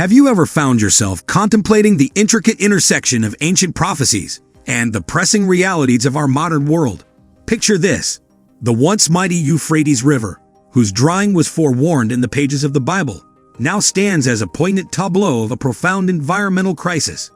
Have you ever found yourself contemplating the intricate intersection of ancient prophecies and the pressing realities of our modern world? Picture this: the once mighty Euphrates River, whose drying was forewarned in the pages of the Bible, now stands as a poignant tableau of a profound environmental crisis.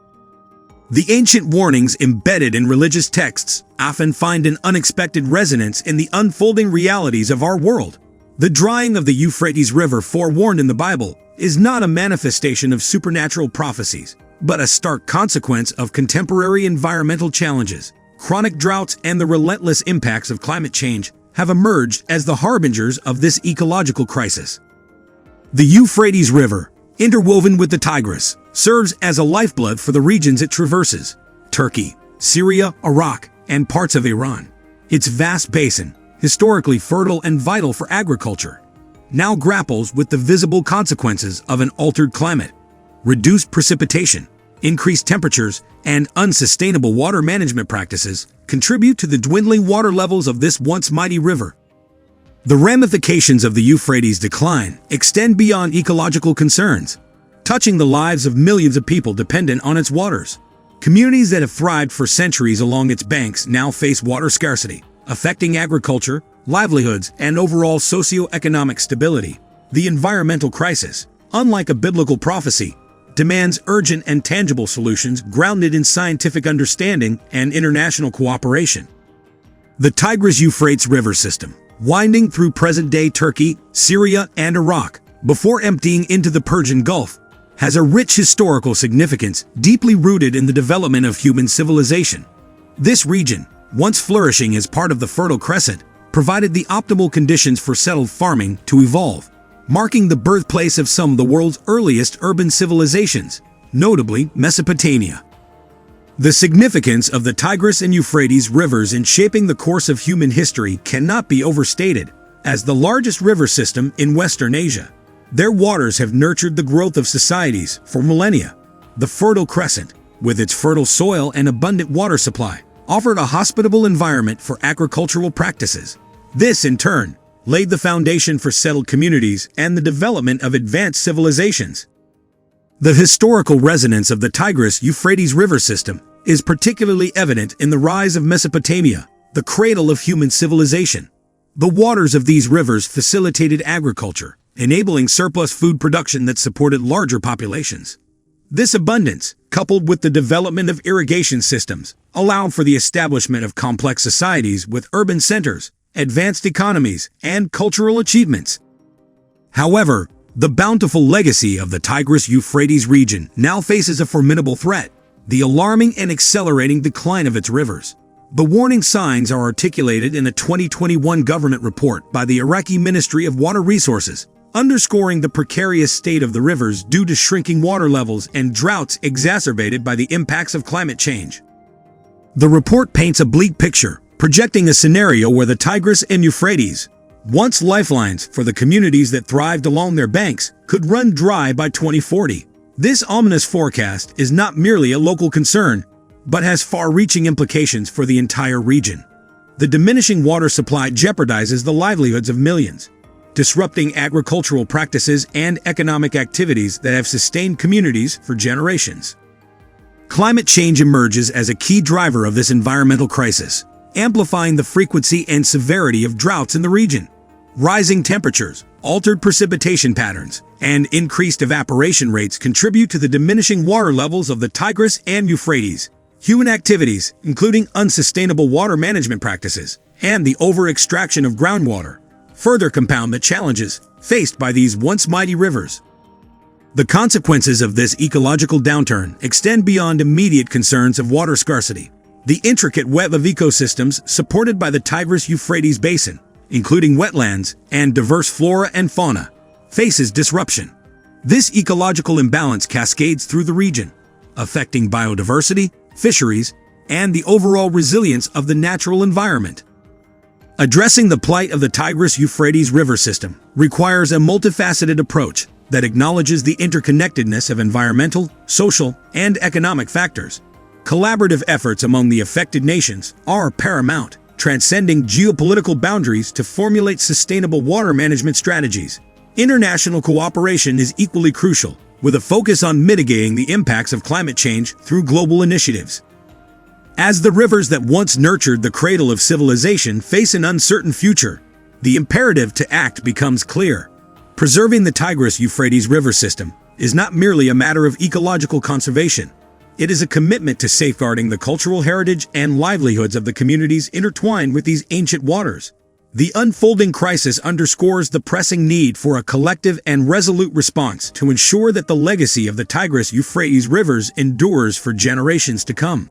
The ancient warnings embedded in religious texts often find an unexpected resonance in the unfolding realities of our world. The drying of the Euphrates River forewarned in the Bible is not a manifestation of supernatural prophecies, but a stark consequence of contemporary environmental challenges. Chronic droughts and the relentless impacts of climate change have emerged as the harbingers of this ecological crisis. The Euphrates River, interwoven with the Tigris, serves as a lifeblood for the regions it traverses: Turkey, Syria, Iraq, and parts of Iran. Its vast basin, historically fertile and vital for agriculture, now grapples with the visible consequences of an altered climate. Reduced precipitation, increased temperatures, and unsustainable water management practices contribute to the dwindling water levels of this once mighty river. The ramifications of the Euphrates' decline extend beyond ecological concerns, touching the lives of millions of people dependent on its waters. Communities that have thrived for centuries along its banks now face water scarcity, affecting agriculture, livelihoods, and overall socio-economic stability. The environmental crisis, unlike a biblical prophecy, demands urgent and tangible solutions grounded in scientific understanding and international cooperation. The Tigris-Euphrates River system, winding through present-day Turkey, Syria, and Iraq, before emptying into the Persian Gulf, has a rich historical significance deeply rooted in the development of human civilization. This region, once flourishing as part of the Fertile Crescent, provided the optimal conditions for settled farming to evolve, marking the birthplace of some of the world's earliest urban civilizations, notably Mesopotamia. The significance of the Tigris and Euphrates rivers in shaping the course of human history cannot be overstated. As the largest river system in Western Asia, their waters have nurtured the growth of societies for millennia. The Fertile Crescent, with its fertile soil and abundant water supply, offered a hospitable environment for agricultural practices. This, in turn, laid the foundation for settled communities and the development of advanced civilizations. The historical resonance of the Tigris-Euphrates River system is particularly evident in the rise of Mesopotamia, the cradle of human civilization. The waters of these rivers facilitated agriculture, enabling surplus food production that supported larger populations. This abundance, coupled with the development of irrigation systems, allowed for the establishment of complex societies with urban centers, advanced economies, and cultural achievements. However, the bountiful legacy of the Tigris-Euphrates region now faces a formidable threat: the alarming and accelerating decline of its rivers. The warning signs are articulated in a 2021 government report by the Iraqi Ministry of Water Resources, underscoring the precarious state of the rivers due to shrinking water levels and droughts exacerbated by the impacts of climate change. The report paints a bleak picture, projecting a scenario where the Tigris and Euphrates, once lifelines for the communities that thrived along their banks, could run dry by 2040. This ominous forecast is not merely a local concern, but has far-reaching implications for the entire region. The diminishing water supply jeopardizes the livelihoods of millions, disrupting agricultural practices and economic activities that have sustained communities for generations. Climate change emerges as a key driver of this environmental crisis, amplifying the frequency and severity of droughts in the region. Rising temperatures, altered precipitation patterns, and increased evaporation rates contribute to the diminishing water levels of the Tigris and Euphrates. Human activities, including unsustainable water management practices and the over-extraction of groundwater, further compound the challenges faced by these once mighty rivers. The consequences of this ecological downturn extend beyond immediate concerns of water scarcity. The intricate web of ecosystems supported by the Tigris-Euphrates basin, including wetlands and diverse flora and fauna, faces disruption. This ecological imbalance cascades through the region, affecting biodiversity, fisheries, and the overall resilience of the natural environment. Addressing the plight of the Tigris-Euphrates River system requires a multifaceted approach that acknowledges the interconnectedness of environmental, social, and economic factors. Collaborative efforts among the affected nations are paramount, transcending geopolitical boundaries to formulate sustainable water management strategies. International cooperation is equally crucial, with a focus on mitigating the impacts of climate change through global initiatives. As the rivers that once nurtured the cradle of civilization face an uncertain future, the imperative to act becomes clear. Preserving the Tigris-Euphrates River system is not merely a matter of ecological conservation. It is a commitment to safeguarding the cultural heritage and livelihoods of the communities intertwined with these ancient waters. The unfolding crisis underscores the pressing need for a collective and resolute response to ensure that the legacy of the Tigris-Euphrates rivers endures for generations to come.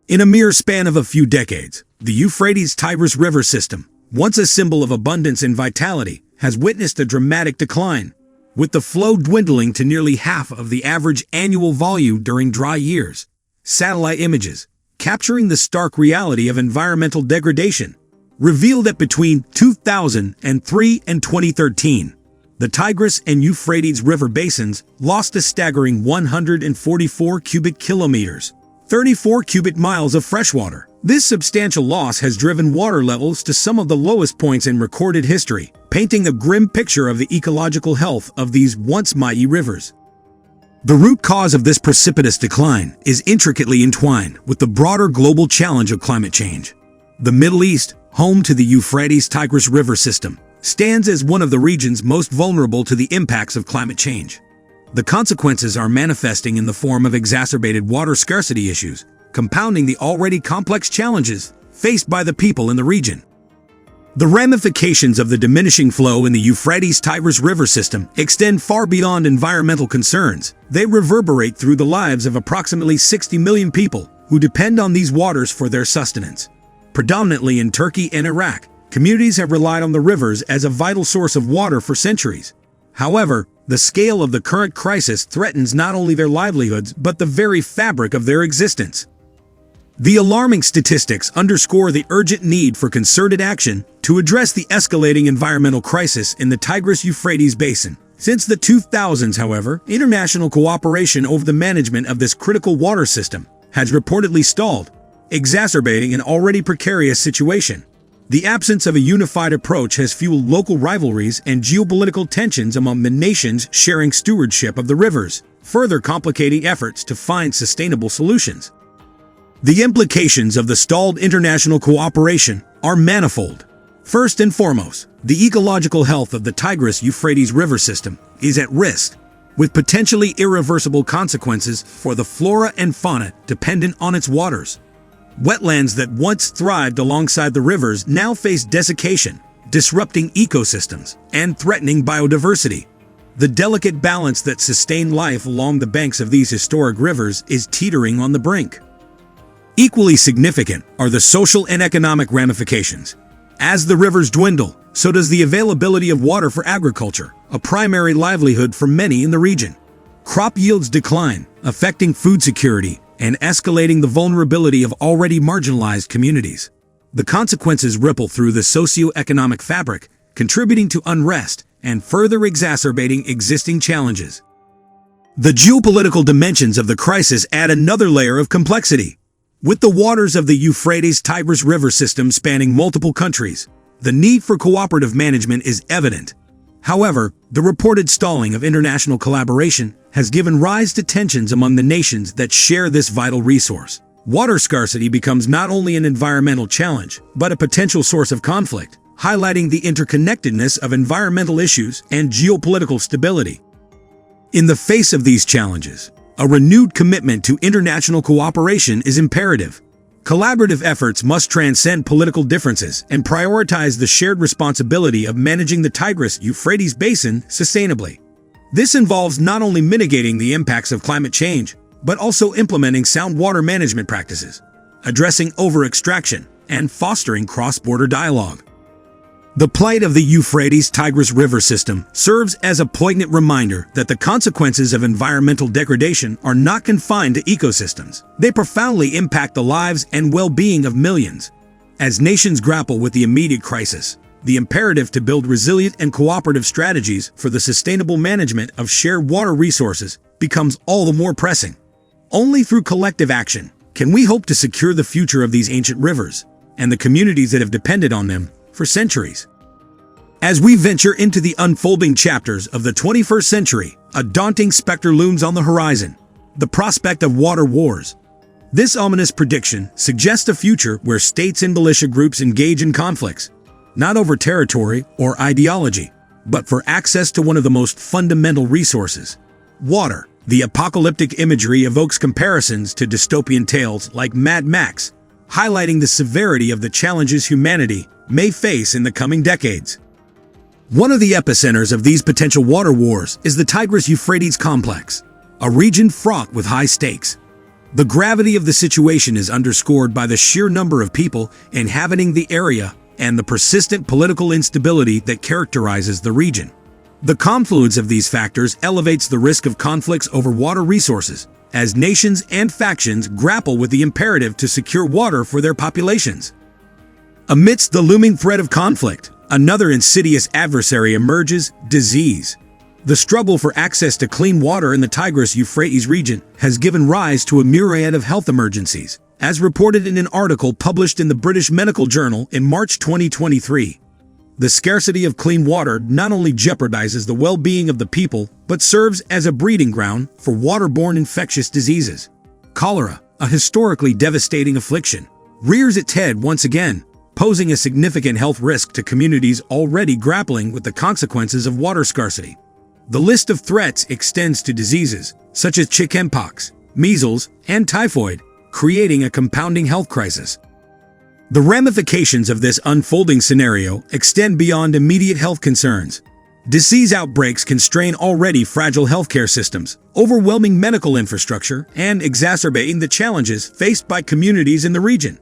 In a mere span of a few decades, the Euphrates-Tigris River system, once a symbol of abundance and vitality, has witnessed a dramatic decline, with the flow dwindling to nearly half of the average annual volume during dry years. Satellite images, capturing the stark reality of environmental degradation, reveal that between 2003 and 2013, the Tigris and Euphrates river basins lost a staggering 144 cubic kilometers, 34 cubic miles of freshwater. This substantial loss has driven water levels to some of the lowest points in recorded history, painting a grim picture of the ecological health of these once mighty rivers. The root cause of this precipitous decline is intricately entwined with the broader global challenge of climate change. The Middle East, home to the Euphrates-Tigris River system, stands as one of the regions most vulnerable to the impacts of climate change. The consequences are manifesting in the form of exacerbated water scarcity issues, compounding the already complex challenges faced by the people in the region. The ramifications of the diminishing flow in the Euphrates-Tigris River system extend far beyond environmental concerns. They reverberate through the lives of approximately 60 million people who depend on these waters for their sustenance. Predominantly in Turkey and Iraq, communities have relied on the rivers as a vital source of water for centuries. However, the scale of the current crisis threatens not only their livelihoods but the very fabric of their existence. The alarming statistics underscore the urgent need for concerted action to address the escalating environmental crisis in the Tigris-Euphrates basin. Since the 2000s, however, international cooperation over the management of this critical water system has reportedly stalled, exacerbating an already precarious situation. The absence of a unified approach has fueled local rivalries and geopolitical tensions among the nations sharing stewardship of the rivers, further complicating efforts to find sustainable solutions. The implications of the stalled international cooperation are manifold. First and foremost, the ecological health of the Tigris-Euphrates River system is at risk, with potentially irreversible consequences for the flora and fauna dependent on its waters. Wetlands that once thrived alongside the rivers now face desiccation, disrupting ecosystems and threatening biodiversity. The delicate balance that sustained life along the banks of these historic rivers is teetering on the brink. Equally significant are the social and economic ramifications. As the rivers dwindle, so does the availability of water for agriculture, a primary livelihood for many in the region. Crop yields decline, affecting food security and escalating the vulnerability of already marginalized communities. The consequences ripple through the socio-economic fabric, contributing to unrest and further exacerbating existing challenges. The geopolitical dimensions of the crisis add another layer of complexity. With the waters of the Euphrates-Tigris River system spanning multiple countries, the need for cooperative management is evident. However, the reported stalling of international collaboration has given rise to tensions among the nations that share this vital resource. Water scarcity becomes not only an environmental challenge, but a potential source of conflict, highlighting the interconnectedness of environmental issues and geopolitical stability. In the face of these challenges, a renewed commitment to international cooperation is imperative. Collaborative efforts must transcend political differences and prioritize the shared responsibility of managing the Tigris-Euphrates basin sustainably. This involves not only mitigating the impacts of climate change, but also implementing sound water management practices, addressing over-extraction, and fostering cross-border dialogue. The plight of the Euphrates-Tigris River system serves as a poignant reminder that the consequences of environmental degradation are not confined to ecosystems. They profoundly impact the lives and well-being of millions. As nations grapple with the immediate crisis, the imperative to build resilient and cooperative strategies for the sustainable management of shared water resources becomes all the more pressing. Only through collective action can we hope to secure the future of these ancient rivers and the communities that have depended on them for centuries. As we venture into the unfolding chapters of the 21st century, a daunting specter looms on the horizon: the prospect of water wars. This ominous prediction suggests a future where states and militia groups engage in conflicts, not over territory or ideology, but for access to one of the most fundamental resources: water. The apocalyptic imagery evokes comparisons to dystopian tales like Mad Max, highlighting the severity of the challenges humanity may face in the coming decades. One of the epicenters of these potential water wars is the Tigris-Euphrates complex, a region fraught with high stakes. The gravity of the situation is underscored by the sheer number of people inhabiting the area and the persistent political instability that characterizes the region. The confluence of these factors elevates the risk of conflicts over water resources, as nations and factions grapple with the imperative to secure water for their populations. Amidst the looming threat of conflict, another insidious adversary emerges: disease. The struggle for access to clean water in the Tigris-Euphrates region has given rise to a myriad of health emergencies, as reported in an article published in the British Medical Journal in March 2023. The scarcity of clean water not only jeopardizes the well-being of the people, but serves as a breeding ground for waterborne infectious diseases. Cholera, a historically devastating affliction, rears its head once again, posing a significant health risk to communities already grappling with the consequences of water scarcity. The list of threats extends to diseases such as chickenpox, measles, and typhoid, creating a compounding health crisis. The ramifications of this unfolding scenario extend beyond immediate health concerns. Disease outbreaks can strain already fragile healthcare systems, overwhelming medical infrastructure, and exacerbating the challenges faced by communities in the region.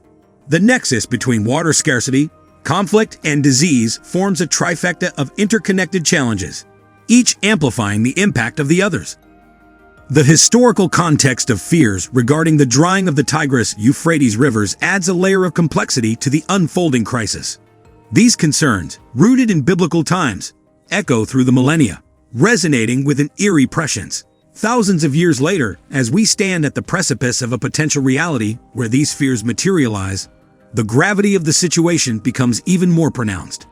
The nexus between water scarcity, conflict, and disease forms a trifecta of interconnected challenges, each amplifying the impact of the others. The historical context of fears regarding the drying of the Tigris-Euphrates rivers adds a layer of complexity to the unfolding crisis. These concerns, rooted in biblical times, echo through the millennia, resonating with an eerie prescience. Thousands of years later, as we stand at the precipice of a potential reality where these fears materialize, the gravity of the situation becomes even more pronounced.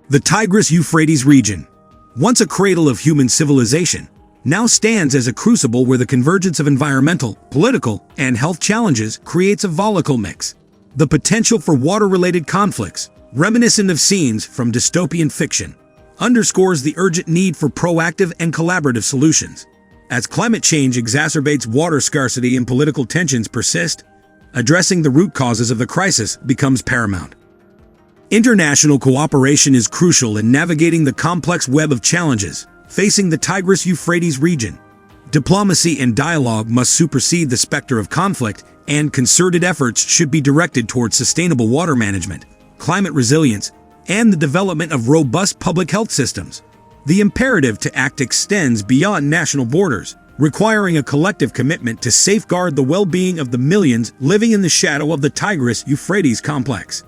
The Tigris-Euphrates region, once a cradle of human civilization, now stands as a crucible where the convergence of environmental, political, and health challenges creates a volatile mix. The potential for water-related conflicts, reminiscent of scenes from dystopian fiction, underscores the urgent need for proactive and collaborative solutions. As climate change exacerbates water scarcity and political tensions persist, addressing the root causes of the crisis becomes paramount. International cooperation is crucial in navigating the complex web of challenges facing the Tigris-Euphrates region. Diplomacy and dialogue must supersede the specter of conflict, and concerted efforts should be directed towards sustainable water management, climate resilience, and the development of robust public health systems. The imperative to act extends beyond national borders, requiring a collective commitment to safeguard the well-being of the millions living in the shadow of the Tigris-Euphrates complex.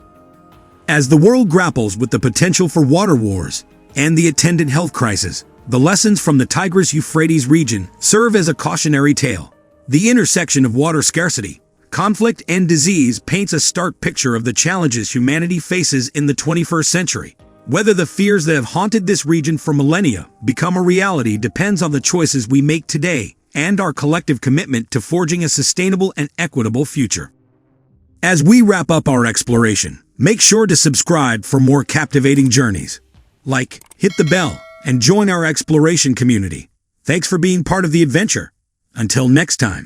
As the world grapples with the potential for water wars and the attendant health crisis, the lessons from the Tigris-Euphrates region serve as a cautionary tale. The intersection of water scarcity, conflict, and disease paints a stark picture of the challenges humanity faces in the 21st century. Whether the fears that have haunted this region for millennia become a reality depends on the choices we make today and our collective commitment to forging a sustainable and equitable future. As we wrap up our exploration, make sure to subscribe for more captivating journeys. Like, hit the bell, and join our exploration community. Thanks for being part of the adventure. Until next time.